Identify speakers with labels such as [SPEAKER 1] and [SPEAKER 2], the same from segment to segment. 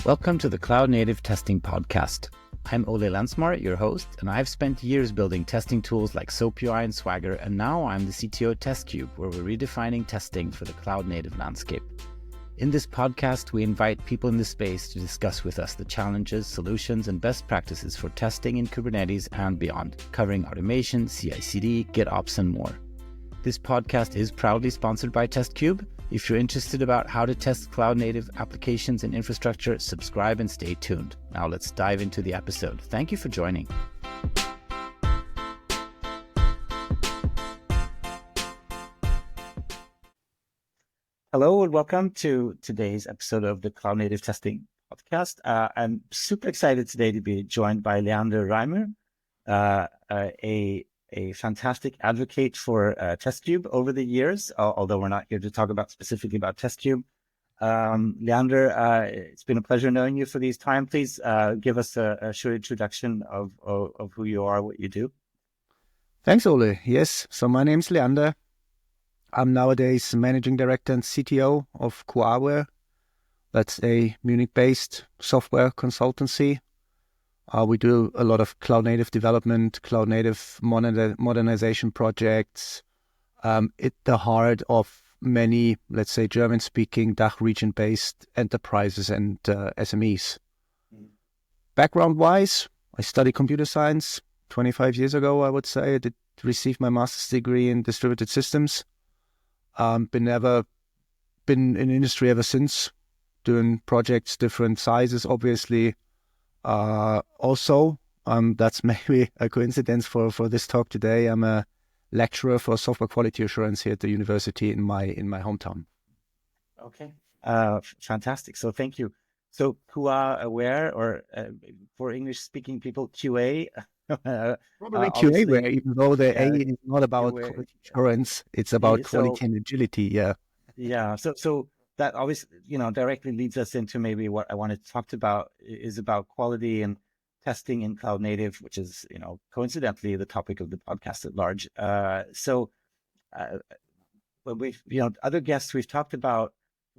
[SPEAKER 1] Welcome to the Cloud Native Testing Podcast. I'm Ole Lansmar, your host, and I've spent years building testing tools like SoapUI and Swagger, and now I'm the CTO at TestCube, where we're redefining testing for the cloud native landscape. In this podcast, we invite people in the space to discuss with us the challenges, solutions, and best practices for testing in Kubernetes and beyond, covering automation, CI/CD, GitOps, and more. This podcast is proudly sponsored by TestCube. If you're interested about how to test cloud-native applications and infrastructure, subscribe and stay tuned. Now let's dive into the episode. Thank you for joining. Hello and welcome to today's episode of the Cloud Native Testing Podcast. I'm super excited today to be joined by Leander Reimer, a fantastic advocate for TestCube over the years, although we're not here to talk specifically about TestCube. Leander, it's been a pleasure knowing you for this time. Please give us a short introduction of who you are, what you do.
[SPEAKER 2] Thanks, Ole. Yes, so my name's Leander. I'm nowadays Managing Director and CTO of QAware. That's a Munich-based software consultancy. We do a lot of cloud-native development, cloud-native modernization projects at the heart of many, let's say, German-speaking, DACH region-based enterprises and SMEs. Background-wise, I studied computer science 25 years ago, I would say. I did receive my master's degree in distributed systems. Been in industry ever since, doing projects, different sizes, obviously. Also, that's maybe a coincidence for this talk today. I'm a lecturer for software quality assurance here at the university in my hometown.
[SPEAKER 1] Okay, fantastic. So thank you. So QAware, or for English-speaking people, QA.
[SPEAKER 2] Probably QAware, even though the A is not about QA, quality assurance, it's about quality and agility. Yeah.
[SPEAKER 1] Yeah. So that obviously, directly leads us into maybe what I wanted to talk about is about quality and testing in cloud native, which is, coincidentally the topic of the podcast at large. When we've, other guests, we've talked about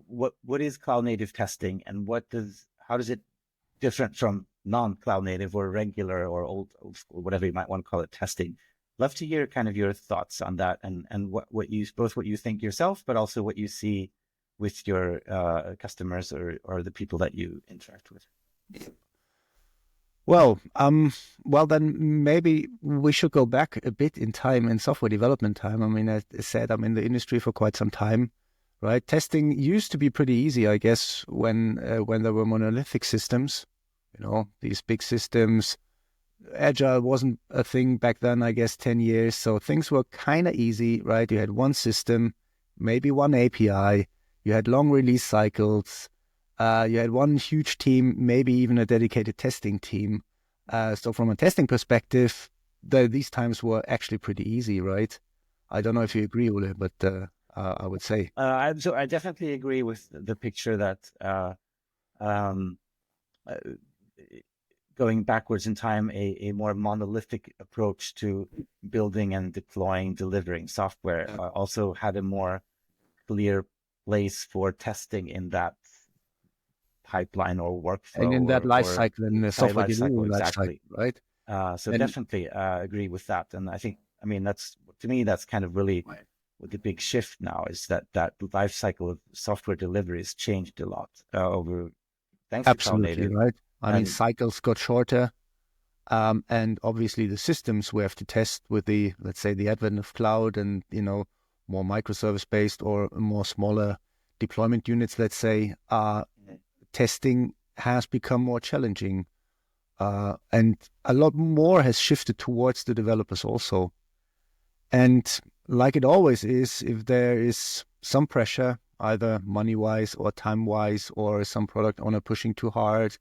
[SPEAKER 1] what is cloud native testing and how does it different from non-cloud native or regular or old school, whatever you might want to call it, testing. Love to hear kind of your thoughts on that and what you think yourself, but also what you see with your customers or the people that you interact with.
[SPEAKER 2] Well, then maybe we should go back a bit in time, in software development time. I mean, as I said, I'm in the industry for quite some time, right? Testing used to be pretty easy, I guess, when there were monolithic systems, these big systems. Agile wasn't a thing back then, I guess, 10 years. So things were kind of easy, right? You had one system, maybe one API. You had long release cycles. You had one huge team, maybe even a dedicated testing team. So from a testing perspective, these times were actually pretty easy, right? I don't know if you agree, Ole, but I would say.
[SPEAKER 1] So I definitely agree with the picture that going backwards in time, a more monolithic approach to building and deploying, delivering software also had a more clear place for testing in that pipeline or workflow.
[SPEAKER 2] And in that life cycle, in the software
[SPEAKER 1] delivery
[SPEAKER 2] life cycle, right?
[SPEAKER 1] Definitely agree with that. And that's, to me, that's kind of really what the big shift now is, that life cycle of software delivery has changed a lot thanks to cloud native.
[SPEAKER 2] Right? Cycles got shorter. And obviously the systems we have to test with let's say the advent of cloud and, more microservice-based or more smaller deployment units, let's say, testing has become more challenging. And a lot more has shifted towards the developers also. And like it always is, if there is some pressure, either money-wise or time-wise, or some product owner pushing too hard,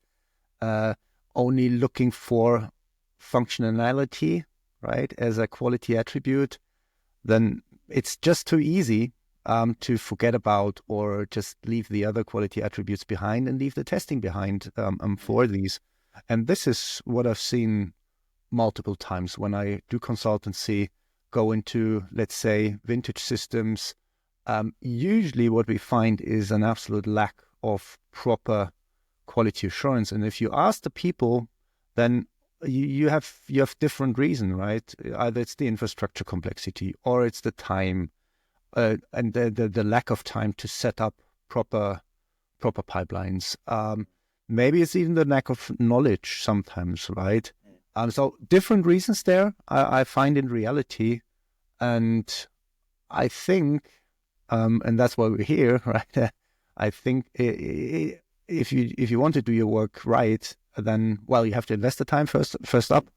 [SPEAKER 2] only looking for functionality, right, as a quality attribute, then it's just too easy to forget about or just leave the other quality attributes behind and leave the testing behind for these. And this is what I've seen multiple times when I do consultancy, go into, let's say, vintage systems. Usually what we find is an absolute lack of proper quality assurance. And if you ask the people, then you have different reason, right? Either it's the infrastructure complexity, or it's the time, and the lack of time to set up proper pipelines. Maybe it's even the lack of knowledge sometimes, right? So different reasons there, I find in reality. And I think, and that's why we're here, right? I think if you want to do your work right, then, well, you have to invest the time first up.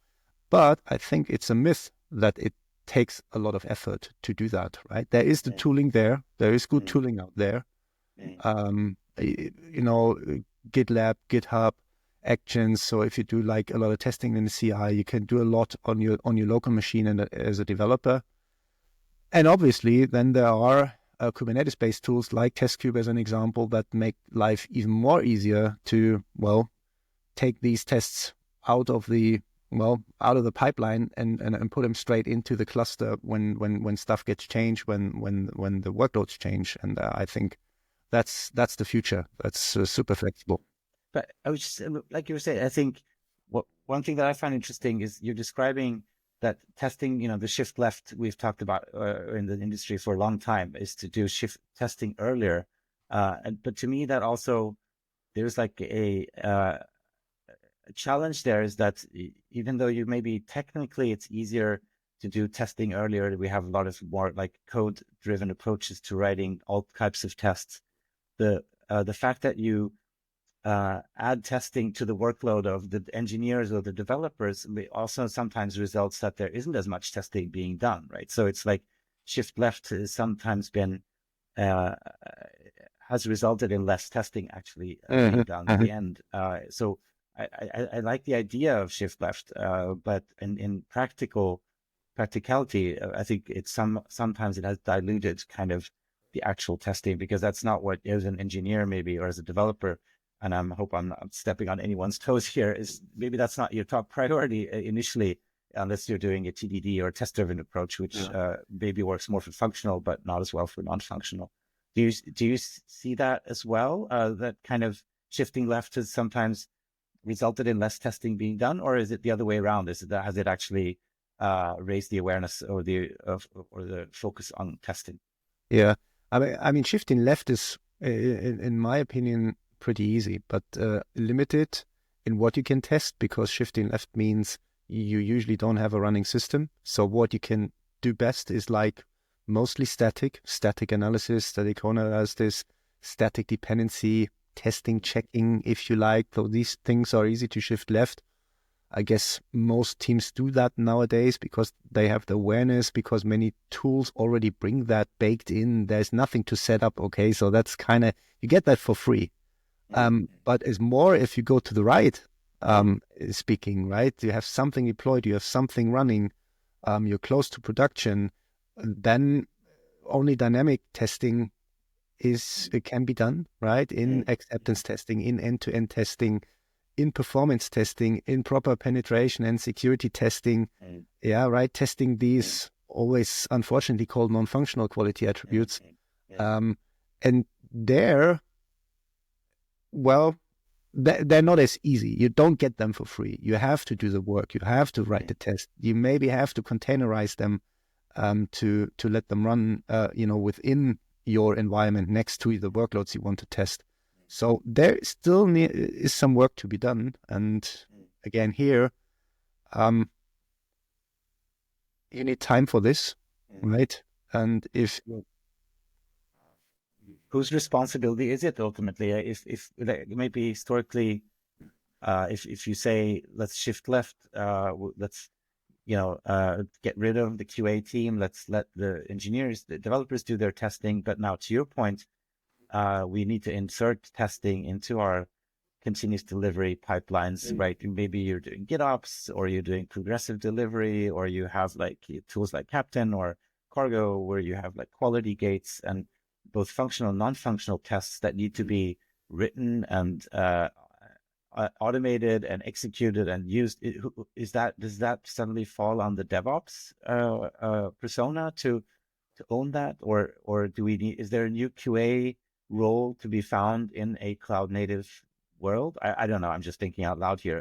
[SPEAKER 2] But I think it's a myth that it takes a lot of effort to do that, right? There is the tooling there. There is good tooling out there. GitLab, GitHub, Actions. So if you do like a lot of testing in the CI, you can do a lot on your local machine and as a developer. And obviously, then there are Kubernetes-based tools like TestCube as an example that make life even more easier to, well, take these tests out of the pipeline and put them straight into the cluster when stuff gets changed, when the workloads change. And I think that's the future. That's super flexible.
[SPEAKER 1] But I was just, like you were saying, I think one thing that I find interesting is you're describing that testing, the shift left we've talked about in the industry for a long time is to do shift testing earlier. But to me, that also, there's like a challenge there is that even though you maybe technically it's easier to do testing earlier, we have a lot of more like code driven approaches to writing all types of tests. The fact that you add testing to the workload of the engineers or the developers also sometimes results that there isn't as much testing being done, right? So it's like shift left has sometimes been has resulted in less testing actually being done at the end. So I like the idea of shift left, but in practicality, I think it's sometimes it has diluted kind of the actual testing, because that's not what, as an engineer maybe, or as a developer, and I hope I'm not stepping on anyone's toes here, is maybe that's not your top priority initially, unless you're doing a TDD or test-driven approach, which maybe works more for functional, but not as well for non-functional. Do you see that as well? That kind of shifting left has sometimes resulted in less testing being done, or is it the other way around? Has it actually raised the awareness or the focus on testing?
[SPEAKER 2] Yeah, I mean, shifting left is, in my opinion, pretty easy, but limited in what you can test, because shifting left means you usually don't have a running system. So what you can do best is like mostly static analysis, static analysis, static dependency testing, checking, if you like. So these things are easy to shift left. I guess most teams do that nowadays because they have the awareness, because many tools already bring that baked in. There's nothing to set up. Okay, so that's kind of, you get that for free. But it's more if you go to the right, speaking, right? You have something deployed, you have something running, you're close to production, then only dynamic testing it can be done, right? In acceptance testing, in end-to-end testing, in performance testing, in proper penetration and security testing. Yeah, right. Testing these always unfortunately called non-functional quality attributes. And they're not as easy. You don't get them for free. You have to do the work. You have to write the test. You maybe have to containerize them to let them run, within your environment next to the workloads you want to test. So there still is some work to be done. And again, here, you need time for this, right? And if
[SPEAKER 1] whose responsibility is it ultimately? If maybe historically, if you say let's shift left, let's get rid of the QA team, let's let the engineers, the developers do their testing. But now, to your point, we need to insert testing into our continuous delivery pipelines, right? Maybe you're doing GitOps, or you're doing progressive delivery, or you have like tools like Captain or Cargo, where you have like quality gates and both functional and non-functional tests that need to be written and automated and executed and used. Does that suddenly fall on the DevOps persona to own that, or do we need? Is there a new QA role to be found in a cloud native world. I don't know. I'm just thinking out loud here.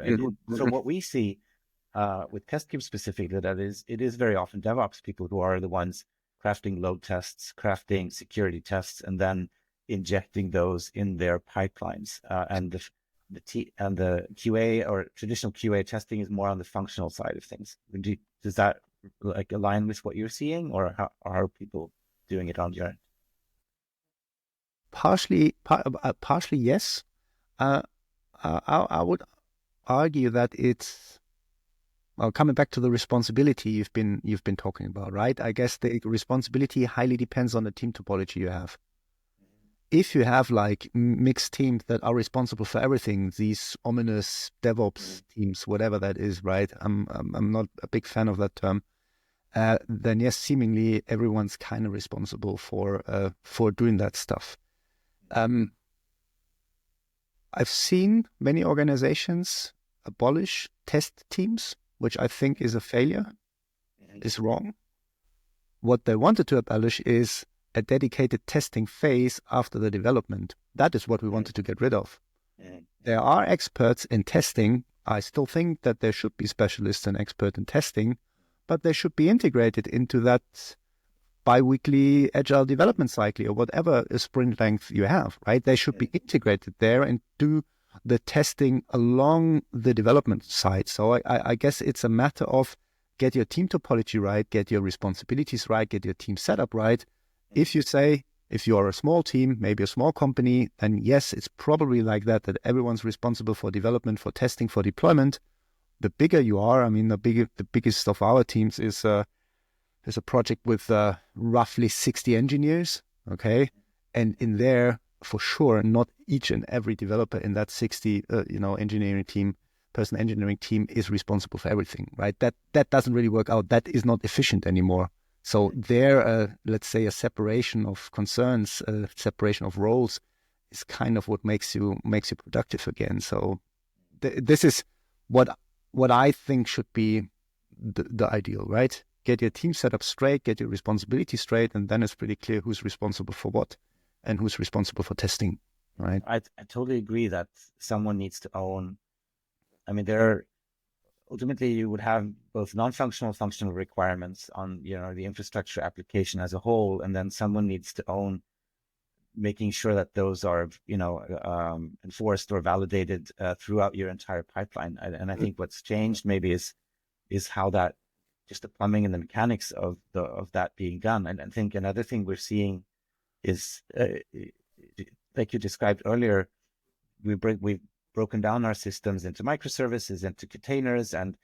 [SPEAKER 1] From what we see with TestCube specifically, it is very often DevOps people who are the ones crafting load tests, crafting security tests, and then injecting those in their pipelines. And the QA or traditional QA testing is more on the functional side of things. Does that like align with what you're seeing, or how are people doing it on your end?
[SPEAKER 2] Partially, yes. I would argue that it's coming back to the responsibility you've been talking about, right? I guess the responsibility highly depends on the team topology you have. If you have like mixed teams that are responsible for everything, these ominous DevOps teams, whatever that is, right? I'm not a big fan of that term. Then yes, seemingly everyone's kind of responsible for doing that stuff. I've seen many organizations abolish test teams, which I think is a failure, is wrong. What they wanted to abolish is a dedicated testing phase after the development. That is what we wanted to get rid of. There are experts in testing. I still think that there should be specialists and experts in testing, but they should be integrated into that bi-weekly agile development cycle or whatever sprint length you have, right? They should be integrated there and do the testing along the development side. So I guess it's a matter of get your team topology right, get your responsibilities right, get your team setup right. If you are a small team, maybe a small company, then yes, it's probably like that everyone's responsible for development, for testing, for deployment. The bigger you are, I mean, the biggest of our teams is a project with roughly 60 engineers, okay? And in there, for sure, not each and every developer in that 60 engineering team is responsible for everything, right? That doesn't really work out. That is not efficient anymore. So there, let's say a separation of concerns, a separation of roles is kind of what makes you productive again. So this is what I think should be the ideal, right? Get your team set up straight, get your responsibility straight, and then it's pretty clear who's responsible for what and who's responsible for testing, right?
[SPEAKER 1] I totally agree that someone needs to own. I mean, ultimately you would have both non-functional, functional requirements on the infrastructure application as a whole, and then someone needs to own making sure that those are enforced or validated throughout your entire pipeline. And I think what's changed maybe is how that, just the plumbing and the mechanics of that being done. And I think another thing we're seeing is like you described earlier, we've broken down our systems into microservices, into containers, and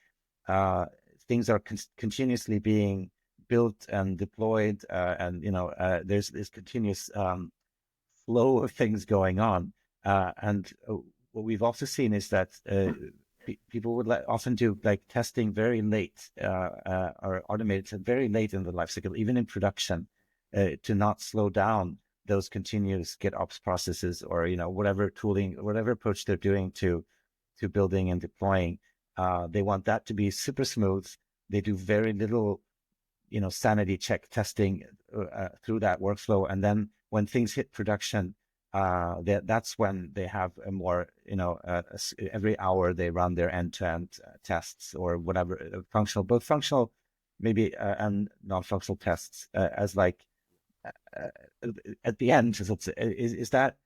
[SPEAKER 1] things are continuously being built and deployed, and there's this continuous flow of things going on. And what we've also seen is that people would often do like testing very late or automated very late in the life cycle, even in production, to not slow down those continuous GitOps processes or whatever tooling, whatever approach they're doing to building and deploying. They want that to be super smooth. They do very little sanity check testing through that workflow, and then when things hit production, that's when they have a more every hour they run their end-to-end tests or whatever, both functional maybe and non-functional tests as like at the end. Is that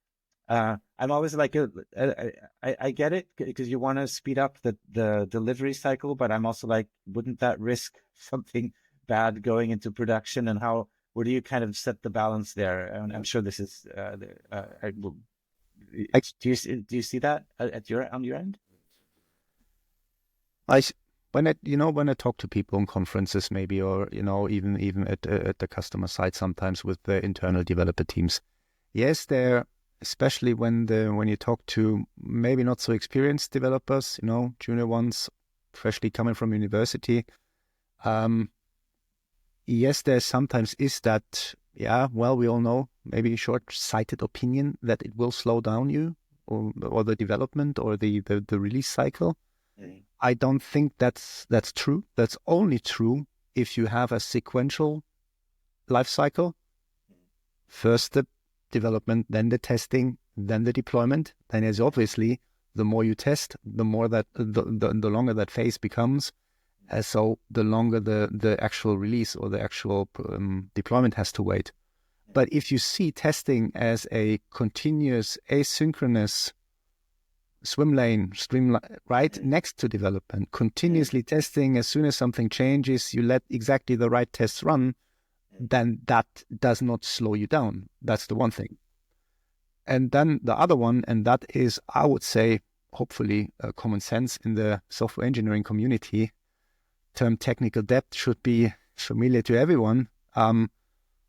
[SPEAKER 1] I'm always like I get it because you want to speed up the delivery cycle, but I'm also like, wouldn't that risk something bad going into production? And where do you kind of set the balance there? And I'm sure this is do you see that on your end?
[SPEAKER 2] When I talk to people in conferences, maybe, or even at the customer side, sometimes with the internal developer teams, yes, they're, especially when you talk to maybe not so experienced developers, junior ones, freshly coming from university. Yes, there sometimes is that, we all know, maybe short-sighted opinion that it will slow down you or the development or the release cycle. I don't think that's true. That's only true if you have a sequential life cycle. First the development, then the testing, then the deployment. Then there's obviously the more you test, the more that the longer that phase becomes. So the longer the actual release or the actual deployment has to wait. But if you see testing as a continuous asynchronous swim lane, right next to development, continuously testing, as soon as something changes, you let exactly the right tests run, then that does not slow you down. That's the one thing. And then the other one, and that is, I would say, hopefully common sense in the software engineering community, term technical debt should be familiar to everyone.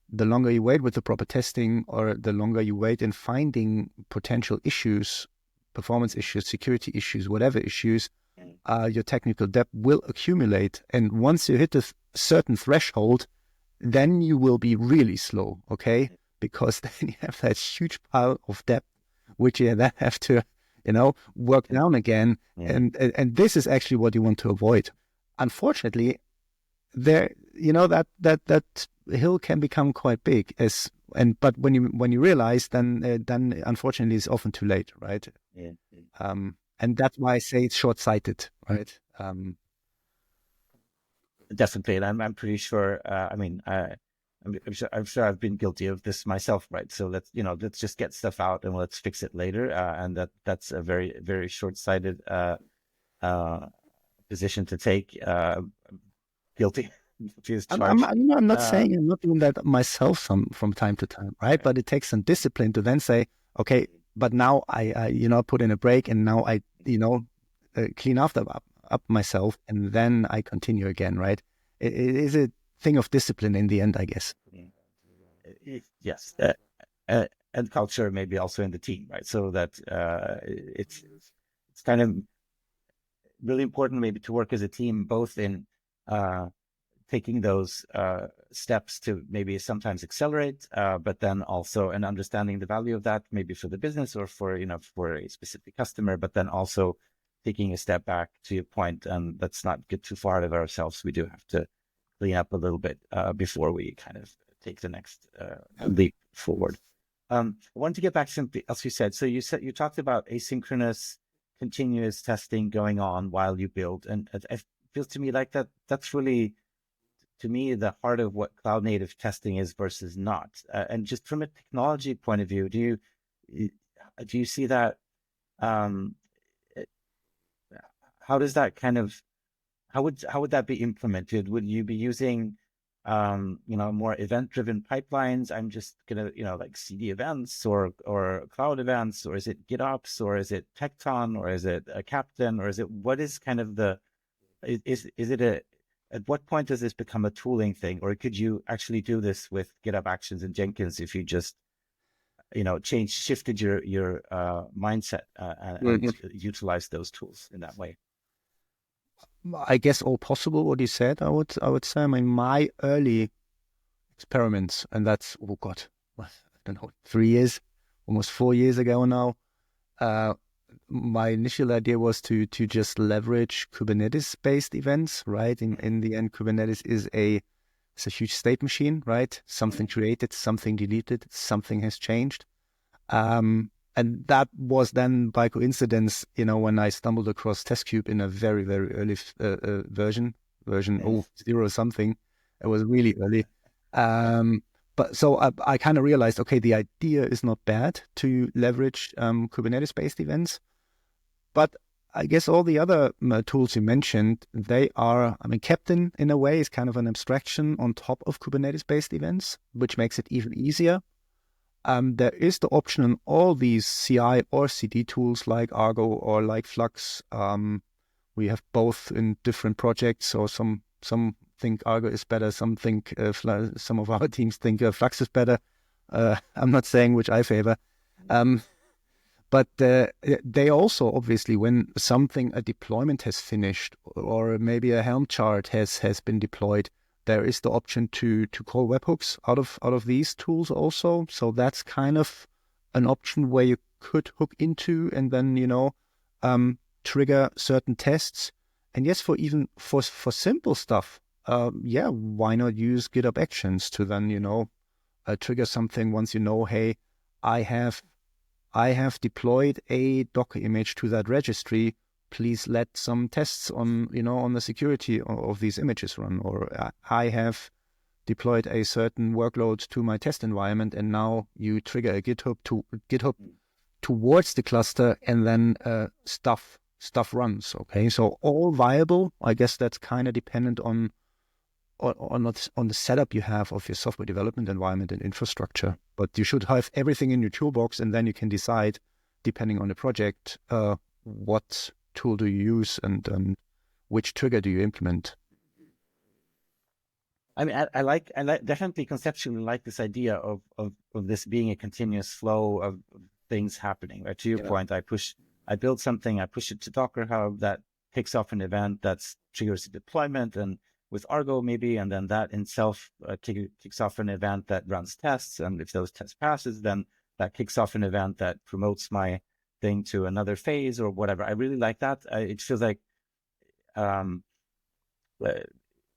[SPEAKER 2] The longer you wait with the proper testing, or the longer you wait in finding potential issues, performance issues, security issues, whatever issues, your technical debt will accumulate. And once you hit a certain threshold, then you will be really slow, okay? Because then you have that huge pile of debt, which you then have to, work down again. And this is actually what you want to avoid. Unfortunately, there, that hill can become quite big. But when you realize, then unfortunately it's often too late, right? And that's why I say it's short-sighted, right?
[SPEAKER 1] Definitely, and I'm pretty sure. I'm sure I've been guilty of this myself, right? So let's just get stuff out and let's fix it later, and that's a very, very short-sighted position to take. Guilty.
[SPEAKER 2] I'm not saying I'm not doing that myself from time to time, right? But it takes some discipline to then say, okay, but now I put in a break, and now I clean up myself, and then I continue again, right? It is a thing of discipline in the end, I guess.
[SPEAKER 1] Yes, and culture maybe also in the team, right? So that it's kind of really important maybe to work as a team, both in taking those steps to maybe sometimes accelerate, but then also and understanding the value of that maybe for the business or for a specific customer, but then also taking a step back to your point, and let's not get too far out of ourselves. We do have to clean up a little bit before we kind of take the next leap forward. I wanted to get back to something else you said. So you talked about asynchronous, continuous testing going on while you build, and it feels to me like that's really, to me, the heart of what cloud native testing is versus not. And just from a technology point of view, do you see that? How does that kind of, how would that be implemented? Would you be using more event-driven pipelines? I'm just gonna like CD events or cloud events, or is it GitOps, or is it Tekton, or is it a Captain, or is it, what is kind of the, is it at what point does this become a tooling thing, or could you actually do this with GitHub Actions and Jenkins if you just shifted your mindset and utilize those tools in that way?
[SPEAKER 2] I guess all possible what you said, I would say. I mean, my early experiments, and that's, oh God, I don't know, 3 years, almost 4 years ago now. My initial idea was to just leverage Kubernetes-based events, right? In the end, Kubernetes is it's a huge state machine, right? Something created, something deleted, something has changed. And that was then by coincidence, when I stumbled across TestCube in a very, very early version 0 something. It was really early. But so I kind of realized, okay, the idea is not bad to leverage Kubernetes-based events. But I guess all the other tools you mentioned, they are, Captain in a way is kind of an abstraction on top of Kubernetes-based events, which makes it even easier. There is the option in all these CI or CD tools like Argo or like Flux. We have both in different projects, or some think Argo is better, some think some of our teams think Flux is better. I'm not saying which I favor. But they also, obviously, when a deployment has finished, or maybe a Helm chart has been deployed, there is the option to call webhooks out of these tools also. So that's kind of an option where you could hook into and then, trigger certain tests. And yes, for simple stuff, why not use GitHub Actions to then, trigger something once hey, I have I have deployed a Docker image to that registry. Please let some tests on, on the security of these images run. Or I have deployed a certain workload to my test environment, and now you trigger a GitHub towards the cluster, and then stuff runs. Okay, so all viable. I guess that's kind of dependent on the setup you have of your software development environment and infrastructure. But you should have everything in your toolbox, and then you can decide, depending on the project, what tool do you use and which trigger do you implement.
[SPEAKER 1] I mean, I definitely conceptually like this idea of this being a continuous flow of things happening. Right? To your point, I build something, I push it to Docker Hub, that kicks off an event that triggers a deployment, and with Argo maybe, and then that itself kicks off an event that runs tests, and if those tests passes, then that kicks off an event that promotes my thing to another phase or whatever. I really like that. It feels like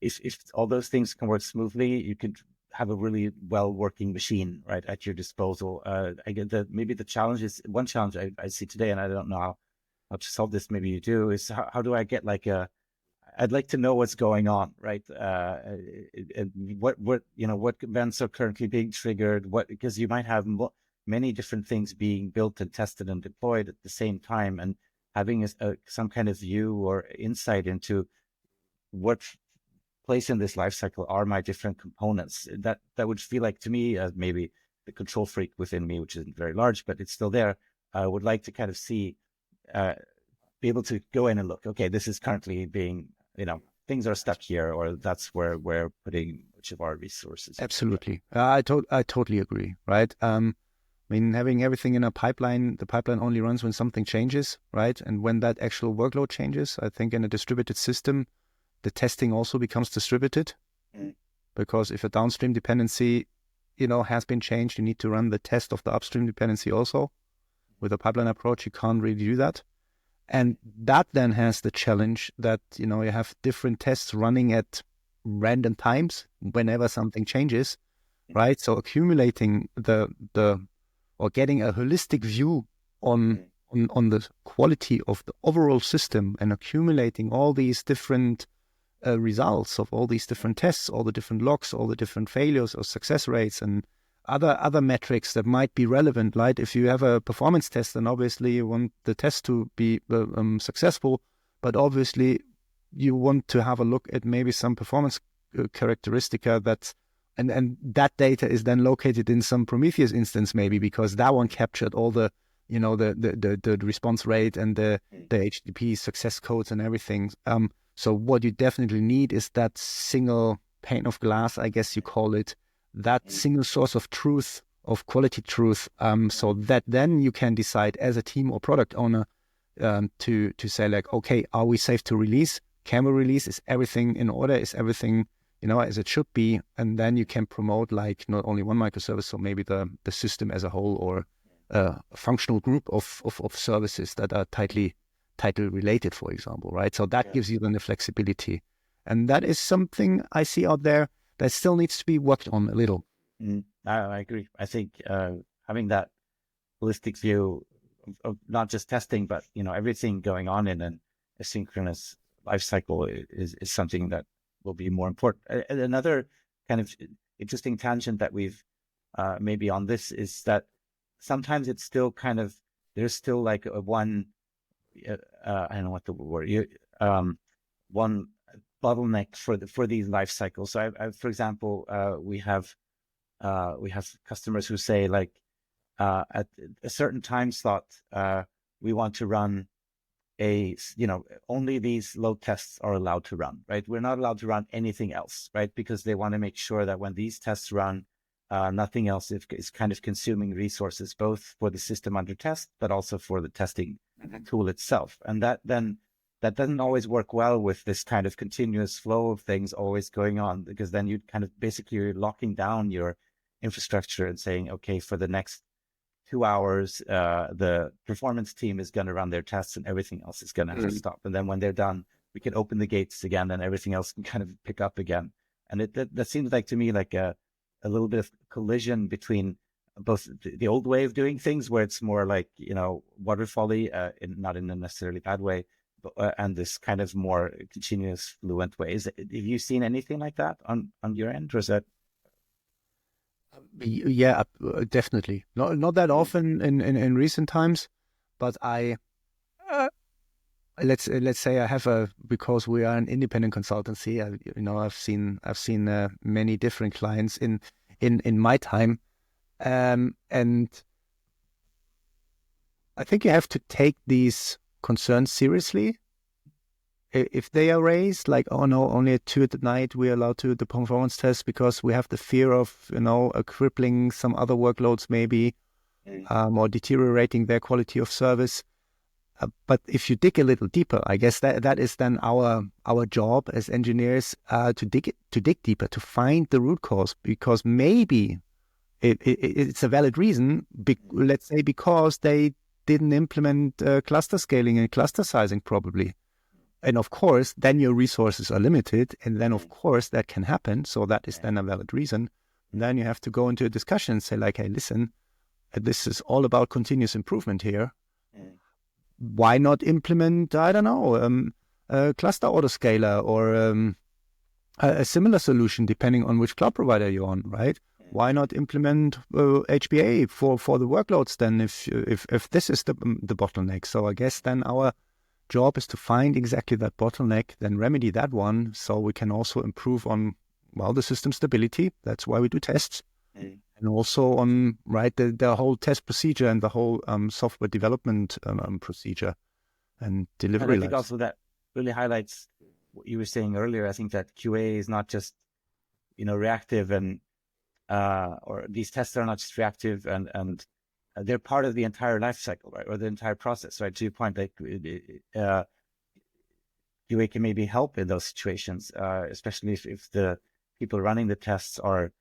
[SPEAKER 1] if all those things can work smoothly, you could have a really well working machine right at your disposal. I get that maybe the challenge is, one challenge I see today, and I don't know how to solve this, maybe you do, is how do I get I'd like to know what's going on, right? What events are currently being triggered, because you might have many different things being built and tested and deployed at the same time, and having some kind of view or insight into what place in this life cycle are my different components. That would feel like, to me, as maybe the control freak within me, which isn't very large, but it's still there. I would like to kind of see, be able to go in and look, okay, this is currently being, things are stuck here, or that's where we're putting much of our resources.
[SPEAKER 2] Absolutely. I totally agree, right? I mean, having everything in a pipeline, the pipeline only runs when something changes, right? And when that actual workload changes, I think in a distributed system, the testing also becomes distributed, because if a downstream dependency, has been changed, you need to run the test of the upstream dependency also. With a pipeline approach, you can't really do that. And that then has the challenge that, you have different tests running at random times whenever something changes, right? So accumulating or getting a holistic view on the quality of the overall system, and accumulating all these different results of all these different tests, all the different logs, all the different failures or success rates, and other metrics that might be relevant. Like if you have a performance test, then obviously you want the test to be successful, but obviously you want to have a look at maybe some performance characteristica and that data is then located in some Prometheus instance, maybe because that one captured all the the response rate and the HTTP success codes and everything. So what you definitely need is that single pane of glass, I guess you call it, that single source of truth, of quality truth, so that then you can decide as a team or product owner to say like, okay, are we safe to release? Can we release? Is everything in order? Is everything as it should be? And then you can promote like not only one microservice, so maybe the system as a whole, or a functional group of services that are tightly related, for example, right? So that gives you then the flexibility. And that is something I see out there that still needs to be worked on a little.
[SPEAKER 1] I agree. I think having that holistic view of not just testing, but everything going on in an asynchronous life cycle is something that will be more important. And another kind of interesting tangent that we've maybe on this is that sometimes it's still kind of, there's still like a one, I don't know what the word, one bottleneck for these life cycles. So I for example, we have customers who say like, at a certain time slot, we want to run only these load tests are allowed to run, right? We're not allowed to run anything else, right? Because they want to make sure that when these tests run, nothing else is kind of consuming resources, both for the system under test, but also for the testing tool itself. And that doesn't always work well with this kind of continuous flow of things always going on, because then you kind of basically you're locking down your infrastructure and saying, okay, for the next 2 hours, the performance team is going to run their tests and everything else is going to have to stop. And then when they're done, we can open the gates again and everything else can kind of pick up again. And that seems like to me like a little bit of collision between both the old way of doing things, where it's more like, waterfally, not in a necessarily bad way, but, and this kind of more continuous, fluent way. Have you seen anything like that on your end, or is that?
[SPEAKER 2] Yeah, definitely. Not that often in recent times, but uh, let's say I have because we are an independent consultancy. I've seen many different clients in my time, and I think you have to take these concerns seriously. If they are raised, like, oh no, only at 2 at night we're allowed to the performance test because we have the fear of crippling some other workloads maybe, or deteriorating their quality of service. But if you dig a little deeper, I guess that is then our job as engineers, to dig deeper, to find the root cause, because maybe it's a valid reason. Let's say because they didn't implement cluster scaling and cluster sizing probably. And of course, then your resources are limited. And then, of course, that can happen. So that is then a valid reason. And then you have to go into a discussion and say, like, hey, listen, this is all about continuous improvement here. Why not implement, I don't know, a cluster autoscaler or a similar solution, depending on which cloud provider you're on, right? Why not implement HBA for the workloads then, if this is the bottleneck? So I guess then our job is to find exactly that bottleneck, then remedy that one, so we can also improve on, well, the system stability. That's why we do tests. And also on, right, the whole test procedure and the whole software development procedure and delivery.
[SPEAKER 1] And I think also that really highlights what you were saying earlier. I think that QA is not just, reactive, and or these tests are not just reactive, and they're part of the entire life cycle, right? Or the entire process, right? To your point, like QA can maybe help in those situations, especially if the people running the tests are,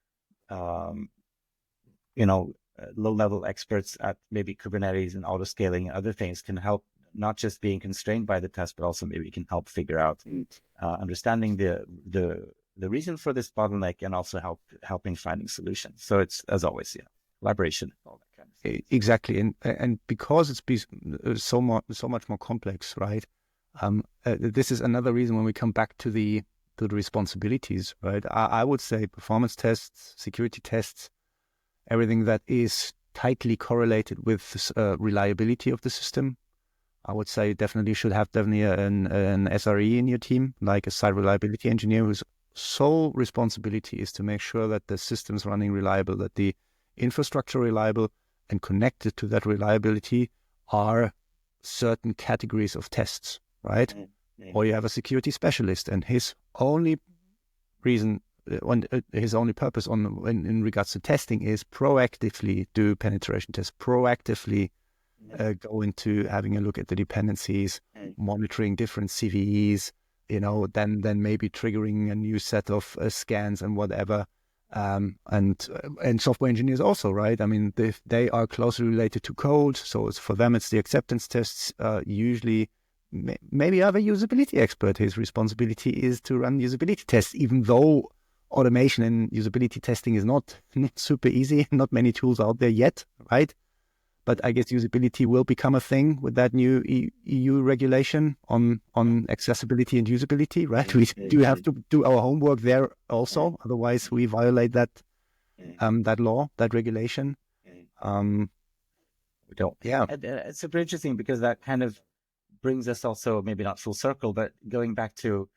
[SPEAKER 1] low-level experts at maybe Kubernetes and autoscaling and other things, can help, not just being constrained by the test, but also maybe can help figure out, understanding the reason for this bottleneck, and also helping finding solutions. So it's, as always, collaboration, all that kind of stuff.
[SPEAKER 2] Exactly, and because it's so much more complex, right? This is another reason when we come back to the responsibilities, right? I would say performance tests, security tests, everything that is tightly correlated with reliability of the system. I would say definitely should have an SRE in your team, like a site reliability engineer, whose sole responsibility is to make sure that the system's running reliable, that the infrastructure reliable, and connected to that reliability are certain categories of tests, right? Or you have a security specialist, and his only reason, his only purpose in regards to testing is proactively do penetration tests, proactively go into having a look at the dependencies, monitoring different CVEs, then maybe triggering a new set of scans and whatever. And software engineers also, right? I mean, they are closely related to code, so for them it's the acceptance tests. Usually, maybe have a usability expert. His responsibility is to run usability tests, even though automation and usability testing is not super easy. Not many tools out there yet, right? But I guess usability will become a thing with that new EU regulation on accessibility and usability, right? We do have to do our homework there also, otherwise we violate that law, that regulation.
[SPEAKER 1] We don't. Yeah, it's super interesting, because that kind of brings us also, maybe not full circle, but going back to,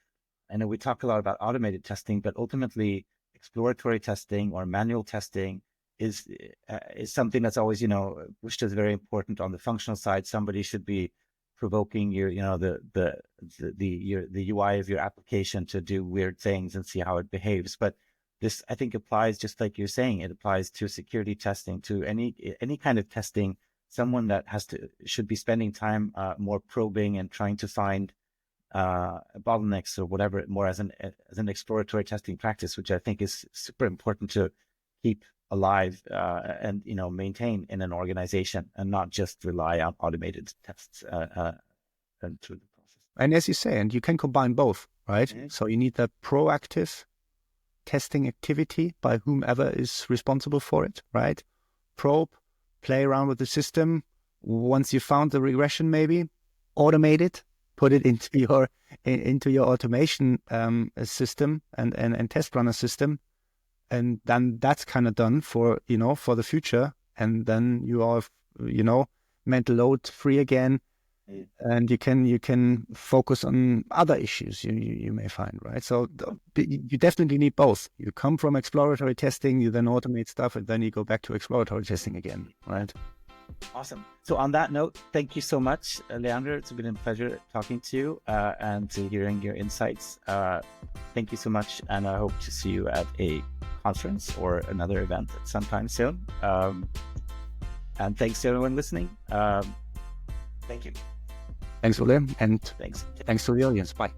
[SPEAKER 1] I know we talk a lot about automated testing, but ultimately exploratory testing or manual testing is something that's always, pushed as very important on the functional side. Somebody should be provoking your, the UI of your application to do weird things and see how it behaves. But this, I think, applies, just like you're saying, it applies to security testing, to any kind of testing. Someone that should be spending time more probing and trying to find bottlenecks or whatever, more as an exploratory testing practice, which I think is super important to keep alive and maintain in an organization, and not just rely on automated tests and through the process.
[SPEAKER 2] And as you say, and you can combine both, right? So you need that proactive testing activity by whomever is responsible for it, right? probe, play around with the system. Once you found the regression, maybe automate it, put it into your automation system and test runner system, and then that's kind of done for the future. And then you are mental load free again, and you can focus on other issues you may find, right? So you definitely need both. You come from exploratory testing, you then automate stuff, and then you go back to exploratory testing again, right?
[SPEAKER 1] Awesome. So on that note, thank you so much, Leander. It's been a pleasure talking to you and hearing your insights. Thank you so much, and I hope to see you at a conference or another event at sometime soon. And thanks to everyone listening. Thank you.
[SPEAKER 2] Thanks, Ole, and
[SPEAKER 1] thanks
[SPEAKER 2] to the audience. Bye.